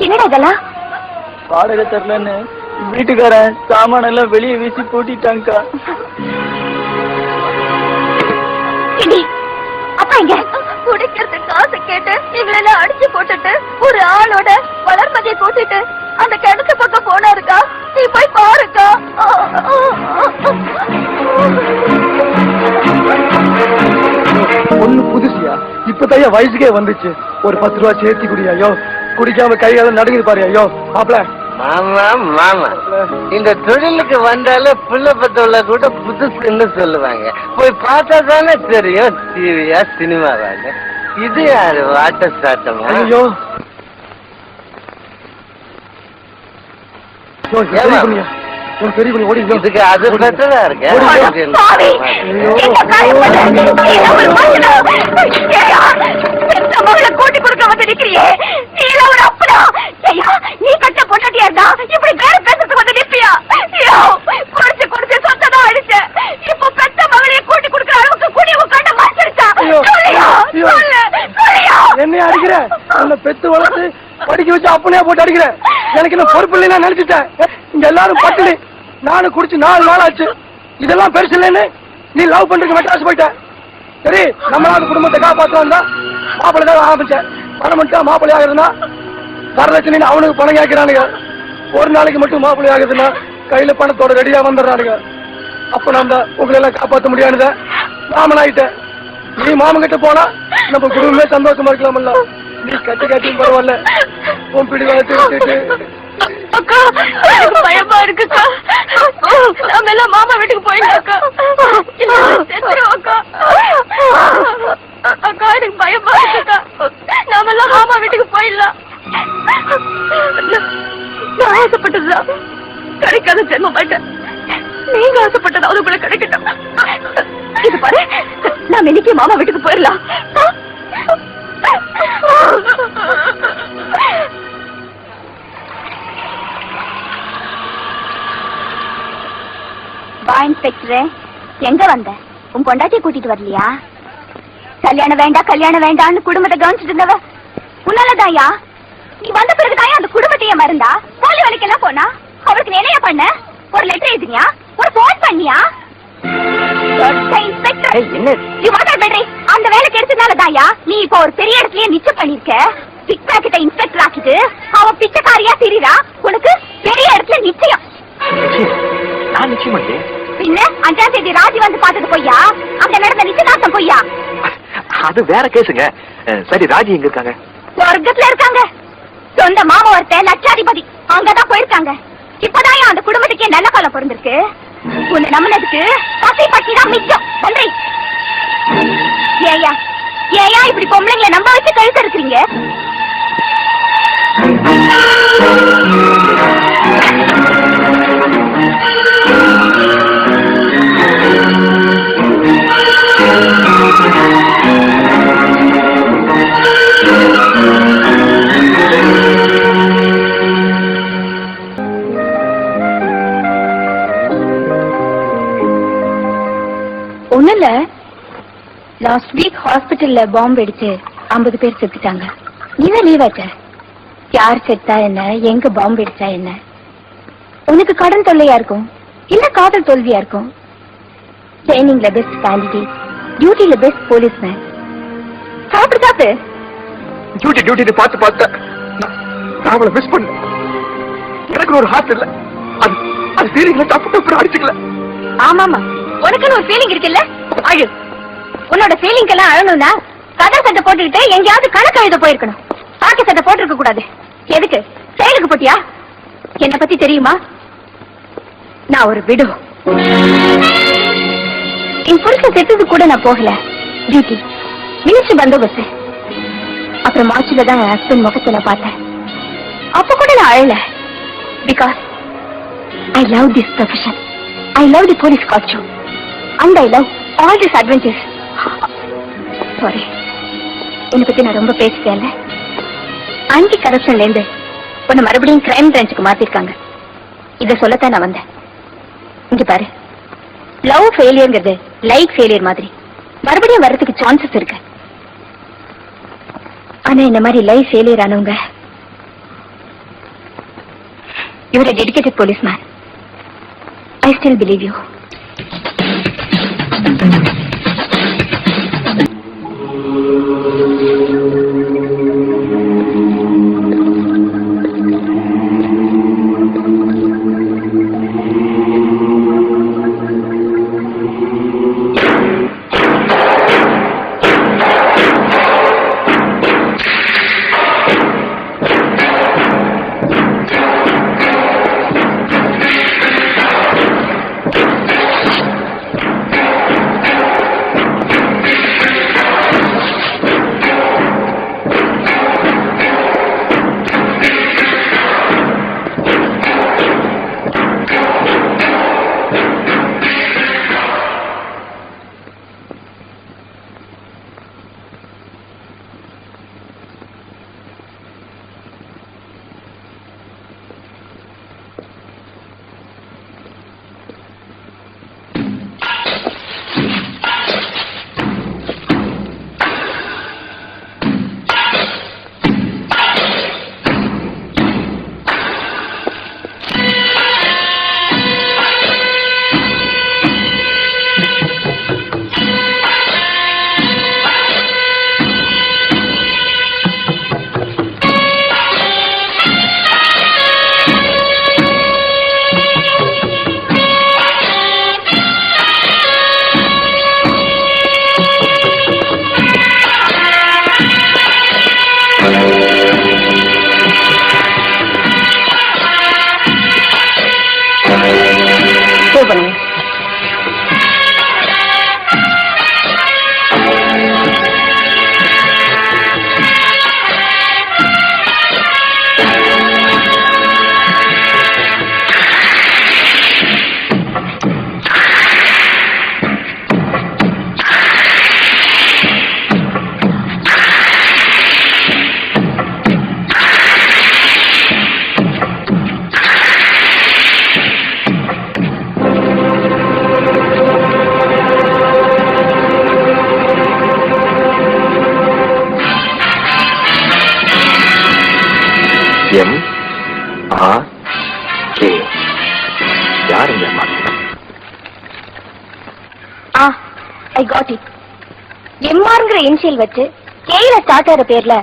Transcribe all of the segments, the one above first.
என்னடா இதெல்லாம்? வாடகை தரலன்னு வீட்டுக்காரன் சாமான எல்லாம் வெளியே வீசி பூட்டிட்டாங்கக்கா. அப்பா இங்க குடிக்கிறது காசு கேட்டு எங்களெல்லாம் அடிச்சு போட்டுட்டு ஒரு ஆளோட வளர்மதியை கூட்டிட்டு அந்த கிணத்து பக்கம் போனாருக்கா. நீ போய் பாருக்கா. ஒண்ணு புதுசியா இப்பதான் வயசுக்கே வந்துச்சு. ஒரு 10 ரூபா சேர்த்தி குடி. ஐயோ குடிக்காம கைகால நடுங்குது பாரு. ஐயோ மாப்பிள. மாமா மாமா இந்த தொழிலுக்கு வந்தாலே பிள்ளை பத்தவள கூட புதுசுன்னு சொல்லுவாங்க. போய் பார்த்தா தானே தெரியும் டிவியா சினிமாவாங்க. இது யாரு வாட்ட சாட்டமா? ஐயோ பெரிய ஓடி இதுக்கு அது பெட்டரா இருக்கு. கூட்டி கொடுக்க வந்து நிக்கிறியே, நீ ஒரு அப்படா நீ கட்ட பொண்டாட்டியா இருந்தா இப்படி வேற பேசுறதுக்கு வந்து நிப்பியா? குடிச்சு குடிச்சு சொத்ததான் அடிச்ச. இப்போ பெத்த மகளையே கூட்டி கொடுக்குற அளவுக்கு கூடி உங்க கட்ட மாறிடுச்சா? என்ன அடிக்கிற? உன்னை பெத்து வளர்த்து படிக்க வச்சு அப்பனையா போட்டு அடிக்கிற. எனக்கு என்ன பொறுப்பு இல்லைன்னு நினைச்சிட்டேன். இங்க எல்லாரும் பட்டுனு நானும் குடிச்சு 4 நாள் ஆச்சு. இதெல்லாம் பெருசு இல்லைன்னு நீ லவ் பண்றதுக்கு மெட்ராஸ் போயிட்ட. சரி நம்மளாவது குடும்பத்தை காப்பாற்றலாம் தான் மாப்பிள்ளை தான் ஆரம்பிச்சேன். பணம் மட்டும் மாப்பிள்ளை ஆகுதுன்னா வரலட்சணை அவனுக்கு பணம் கேட்கிறானுங்க. ஒரு நாளைக்கு மட்டும் மாப்பிள்ளை ஆகுதுன்னா கையில பணத்தோட ரெடியா வந்துடுறானுங்க. அப்ப நம்ம உங்களை எல்லாம் காப்பாற்ற முடியாதுத மாமன் ஆயிட்டேன். நீ மாமன் கிட்ட போனா நம்ம குடும்பமே சந்தோஷமா இருக்கலாம்ல. நீ கட்டி காட்டியும் பரவாயில்ல. உன் பிடி வளர்த்து விட்டுட்டு அக்கா பயமா இருக்குக்கா. நாம எல்லாம் மாமா வீட்டுக்கு போயிடலாக்கா. அக்கா எனக்கு பயமா இருக்குக்கா. நாம எல்லாம் மாமா வீட்டுக்கு போயிடலாம். நான் ஆசைப்பட்டதுதான் கிடைக்காத ஜென்மம் ஆயிட்டேன். நீங்க ஆசைப்பட்டதாவது கூட கிடைக்கட்டும். இது பாரு, நாம இன்னைக்கு மாமா வீட்டுக்கு போயிடலாம். வா இன்ஸ்பெக்டரே, எங்க வந்த? உன் கொண்டாட்டியை கூட்டிட்டு வரலையா? கல்யாணம் வேண்டாம் கல்யாணம் வேண்டாம்னு குடும்பத்தை கவனிச்சுட்டு இருந்தவ உன்னாலதாயா. நீ வந்த பிறகுதாயா அந்த குடும்பத்தையே மறந்தா. போலி வேலைக்கெல்லாம் போனா அவருக்கு என்னையா பண்ண? ஒரு லெட்டர் எழுதினியா? ஒரு போன் பண்ணியா? அந்த வேலைக்கு எடுத்ததுனாலதாயா நீ இப்ப ஒரு பெரிய இடத்துலயே நிச்சயம் பண்ணிருக்க. பிக் பாக்கெட்ட இன்ஸ்பெக்டர் ஆக்கிட்டு அவன் பிச்சைக்காரியா தெரியுறா. உனக்கு பெரிய இடத்துல நிச்சயம். பின்ன 5ஆம் தேதி ராஜி வந்து பார்த்தது பொய்யா? அங்க நடந்த நிச்சயதார்த்தம் பொய்யா? அது வேற கேசுங்க. சரி ராஜி எங்க இருக்காங்க? சொர்க்கத்துல இருக்காங்க. சொந்த மாமா ஒருத்த லட்சாதிபதி அங்கதான் போயிருக்காங்க. இப்பதான் அந்த குடும்பத்துக்கே நல்ல காலம் பிறந்திருக்கு. உன்னை நம்பினதுக்கு பசி பட்டி தான் மிச்சம். நன்றி. ஏயா ஏயா இப்படி பொம்பளைங்களை நம்ப வச்சு கழுத்து இருக்கிறீங்க? ஒண்ணுல லாஸ்ட் வீக் ஹாஸ்பிட்டல்ல பாம்பு வெடிச்சு 50 பேர் செத்துட்டாங்க. நீதான் லீவ் ஆச்ச. யார் செத்தா என்ன, எங்க பாம்பு வெடிச்சா என்ன? உனக்கு கடன் தொல்லையா இருக்கும், இல்ல காதல் தோல்வியா இருக்கும். ட்ரைனிங்ல பெஸ்ட் கேண்டிடேட், டியூட்டில பெஸ்ட் போலீஸ்மேன். சாப்பிட்டு சாப்பிட்டு டியூட்டி பார்த்து பார்த்து நான் அவளை மிஸ் பண்ண. எனக்கு ஒரு ஹார்ட் இல்ல. அது ஃபீலிங்ல தப்பு தப்பு அடிச்சுக்கல. ஆமாமா, உனக்குன்னு ஒரு ஃபீலிங் இருக்குல்ல, அழு. உன்னோட ஃபீலிங் எல்லாம் அழணும்னா கதை சட்டை போட்டுக்கிட்டு எங்கேயாவது கணக்கு எழுத போயிருக்கணும். பாட்டு சட்டை போட்டிருக்க கூடாது. எதுக்கு செயலுக்கு போட்டியா? என்ன பத்தி தெரியுமா? நான் ஒரு விடு. என் புருஷன் செத்தது கூட நான் போகல. டியூட்டி, மினிஸ்டர் பந்தோபஸ்து. அப்புறம் மார்ச்சில தான் என் ஹஸ்பண்ட் முகத்தை நான் பார்த்தேன். அப்ப கூட நான் அழல. Because I love this profession. I love the police costume and I love all these adventures. Sorry, என்னை பத்தி நான் ரொம்ப பேசிட்டேன்ல. ஆன்டி கரப்ஷன்ல இருந்து உன்னை மறுபடியும் கிரைம் பிரான்ச்சுக்கு மாத்திருக்காங்க. இத சொல்லத்தான் நான் வந்தேன். இங்க பாரு, லவ் ஃபெயிலியர்ங்கிறது லைக் ஃபெயிலியர் மாதிரி மறுபடியும் வர்றதுக்கு சான்சஸ் இருக்கு. ஆனா இந்த மாதிரி லைஃப் ஃபெயிலியர் ஆனவங்க you're a dedicated policeman. I still believe you. M.R.K. யார் இந்த M.R.K? I got it. எம்ஆர்ங்கிற இனிஷியல் வச்சு கேல ஸ்டார்ட் ஆகிற பேர்ல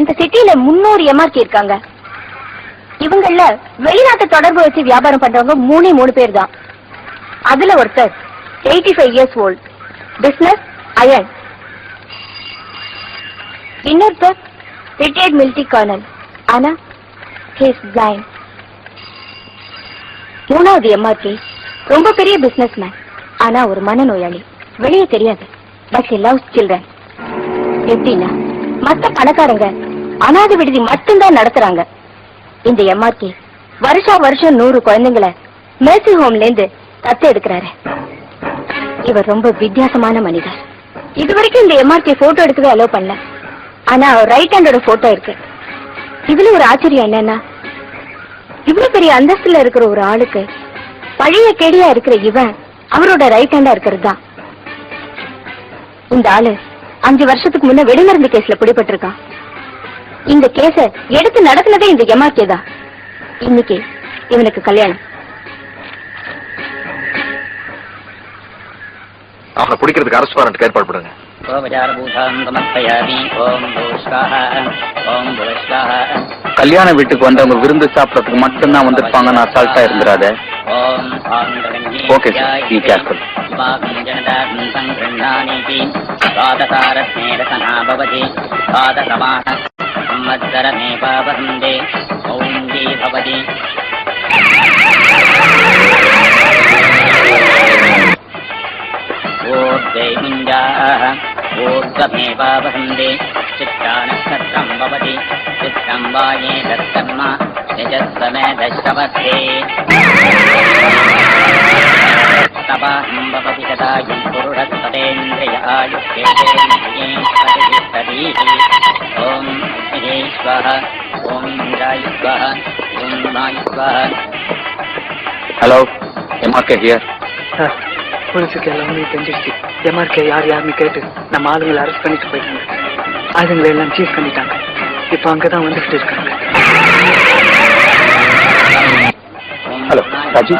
இந்த சிட்டில 300 எம்ஆர்கே இருக்காங்க. இவங்கள வெளிநாட்டு தொடர்பு வச்சு வியாபாரம் பண்றவங்க 3 பேர் தான். அதுல ஒருத்தர் 85 years old, business iron. இன்னொருத்தர் ரிட்டையர்ட் மிலிட்டரி கர்னல், ஆனா he is blind. மூணாவது எம்ஆர்கே ரொம்ப பெரிய பிசினஸ் மேன், ஆனா ஒரு மனநோயாளி, வெளியே தெரியாது. But he loves children. எப்படின்னா மத்த பணக்காரங்க அனாதை விடுதி மட்டும்தான் நடத்துறாங்க. இந்த எம்ஆர்கே வருஷம் 100 குழந்தைங்களை மேர்சி ஹோம்ல இருந்து தத்து எடுக்கிறாரு. இவர் ரொம்ப வித்தியாசமான மனிதர். இதுவரைக்கும் இந்த எம்ஆர்கே போட்டோ எடுக்கவே அலோவ் பண்ணல, ஆனா ரைட் ஹேண்டோட போட்டோ இருக்கு. இதுல ஒரு ஆச்சரியம் என்னன்னா, இவ்வளவு பெரிய அந்தஸ்துல இருக்கிற ஒரு ஆளுக்கு பழைய கேடியா இருக்கிற இவன் அவரோட ரைட் ஹேண்டா இருக்கிறது தான். இந்த ஆளு 5 வருஷத்துக்கு முன்ன வெடிமருந்து கேஸ்ல பிடிபட்டிருக்கான். இந்த கேஸ எடுத்து நடத்தினதே இந்த எம்ஆர்கே தான். இன்னைக்கு இவனுக்கு கல்யாணம். அவனை பிடிக்கிறதுக்கு அரசு வாரண்ட் ஏற்பாடு பண்ணுங்க. கல்யாண வீட்டுக்கு வந்தவங்க விருந்து சாப்பிடறதுக்கு மட்டும்தான் வந்திருப்பாங்கன்னு அசால்ட்டா இருந்துடாத. Okay sir, be careful. ऊर्ध्वमेवावहन्ते चित्तानक्षत्रं भवति चित्रं वाये तत्कर्म निजस्वमेधश्रवत्ते तवाहं भवति शतायुं पुरुषस्ततेन्द्रियायुष्येतेन्द्रिये ॐ अग्निः स्वः ॐ इन्द्राय स्वः ॐ वाय स्वः. Hello, MRK here. போலீஸுக்கு எல்லாமே தெரிஞ்சிருச்சு. எம்ஆர்கே யாருன்னு கேட்டு நம்ம ஆளுங்களை அரெஸ்ட் பண்ணிட்டு போயிட்டாங்க. ஆளுங்களை எல்லாம் சீஸ் பண்ணிட்டாங்க. இப்ப அங்கதான் வந்துகிட்டு இருக்காங்க. ராஜு,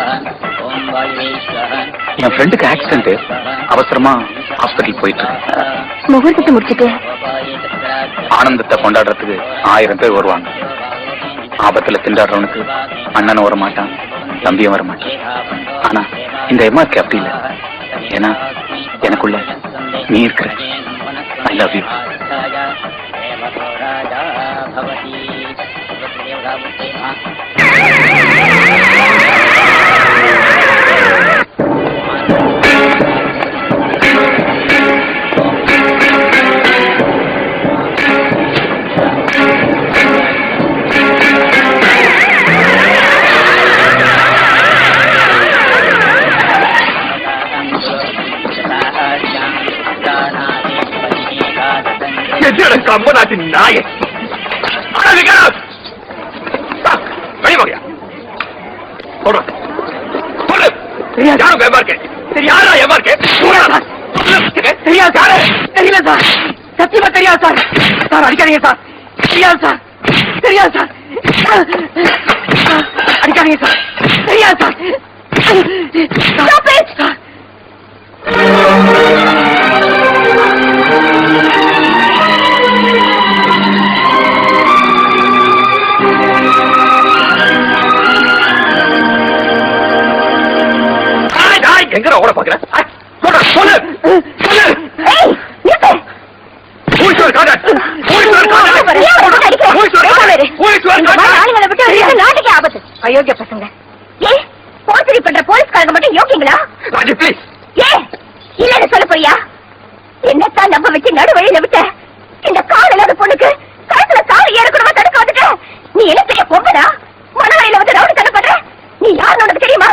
என் ஃப்ரெண்டுக்கு ஆக்சிடென்ட், அவசரமா ஹாஸ்பிட்டல் போயிட்டு முகூர்த்தத்தை முடிச்சுட்டு ஆனந்தத்தை கொண்டாடுறதுக்கு 1000 பேர் வருவாங்க. ஆபத்துல திண்டாடுறவனுக்கு அண்ணன் வர மாட்டான், தம்பியும் வர மாட்டான். ஆனா இந்த எம்ஆர்கே அப்படி இல்லை. ஏன்னா எனக்குள்ள நீ இருக்கிற. I love you. கம்பனாட்டின் நாய தெரியல சார், சத்தியமா தெரியாது சார். சார் அடிக்காதீங்க சார், தெரியாது சார், தெரியாது சார், அடிக்காதீங்க சார், தெரியாது சார். எங்க ஓட பாக்குறேன்? அயோக்கிய பசங்க. போர்ச்சரி பண்ற போலீஸ்காரங்க மட்டும் யோகிங்களா? இல்லன்னு சொல்ல போறியா? என்னத்தான் நம்ப வச்சு நடுவழியில விட்ட இந்த காதலாத பொண்ணுக்கு கழுத்துல கால் ஏறக்கூடமா தடுக்க வந்துட்ட. நீ என்ன செய்ய போகடா? மனவரையில வந்து ரவுடி தடை பண்ற. நீ யாருன்னு உனக்கு தெரியுமா?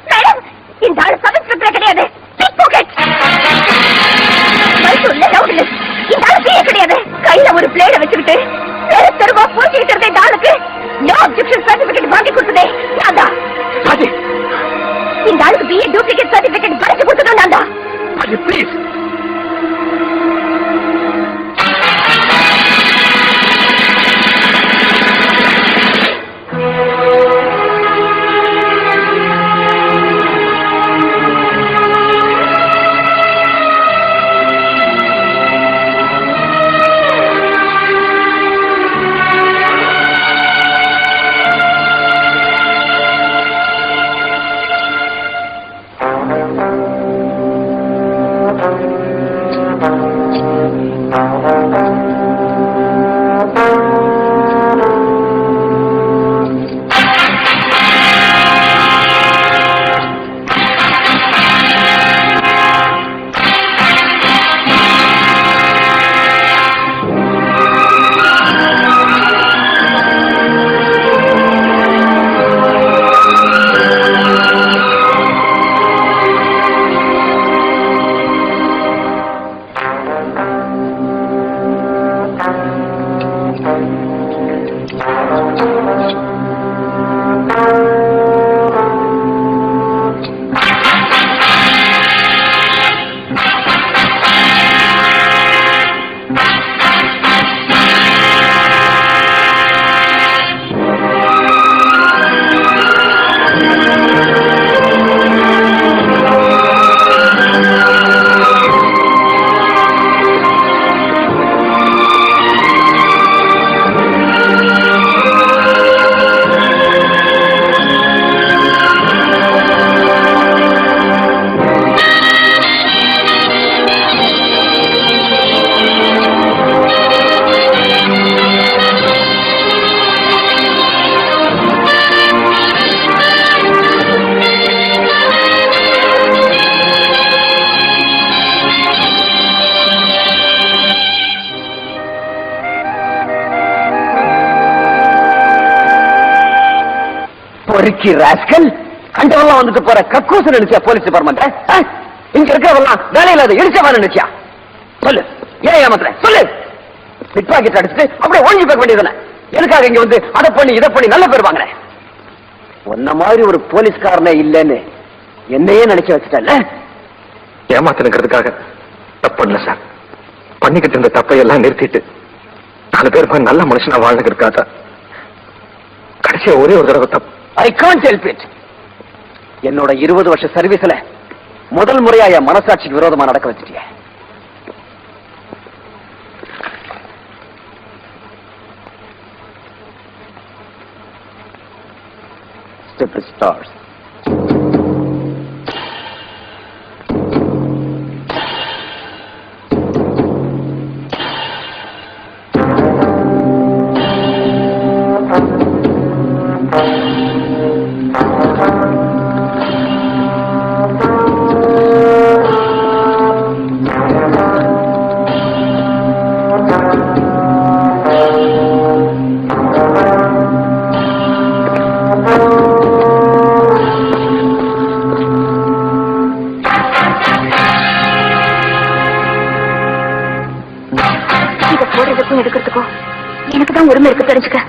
மேடம், இந்த ஆளு சப் இன்ஸ்பெக்டர் கிடையாது, பிக் பாக்கெட். மைசூர்ல ரவுடி இந்த ஆளு பிஏ கிடையாது. கையில ஒரு பிளேட வச்சுக்கிட்டு தெரு தெருவா போச்சுக்கிட்டு இருக்க இந்த ஆளுக்கு நோ அப்ஜெக்ஷன் சர்டிபிகேட் வாங்கி கொடுத்ததே நான் தான். இந்த ஆளுக்கு பிஏ டூப்ளிகேட் சர்டிபிகேட் படிச்சு கொடுத்ததும் நான் தான். ப்ளீஸ் பொறுக்கி ராஸ்கல், கண்டவெல்லாம் வந்துட்டு போற கக்கூசு நினைச்சா போலீஸ் டிபார்ட்மெண்ட்? இங்க இருக்கிறவெல்லாம் வேலையில அதை இடிச்சவா நினைச்சியா? சொல்லு, ஏன் ஏமாத்துற சொல்லு. பிக் பாக்கெட் அடிச்சுட்டு அப்படியே ஒழிஞ்சு போக வேண்டியதுதானே? எதுக்காக இங்க வந்து அதை பண்ணி இதை பண்ணி நல்ல பேர் வாங்குறேன்? உன்ன மாதிரி ஒரு போலீஸ்காரனே இல்லைன்னு என்னையே நினைச்சு வச்சுட்டல. ஏமாத்தனுங்கிறதுக்காக தப்பு பண்ணல சார். பண்ணிக்கிட்டு இருந்த தப்பையெல்லாம் நிறுத்திட்டு 4 பேர் நல்ல மனுஷனா வாழ்ந்துருக்காத கடைசியா ஒரே ஒரு தடவை ஐ காண்ட் ஹெல்ப் இட். என்னோட 20 வருஷ சர்வீஸ்ல முதல் முறையா என் மனசாட்சிக்கு விரோதமா நடக்க வச்சிட்டிய. Step stars. இதை போடுறதுக்கும் எடுக்கிறதுக்கும் எனக்கு தான் உரிமை இருக்கு, தெரிஞ்சுக்க.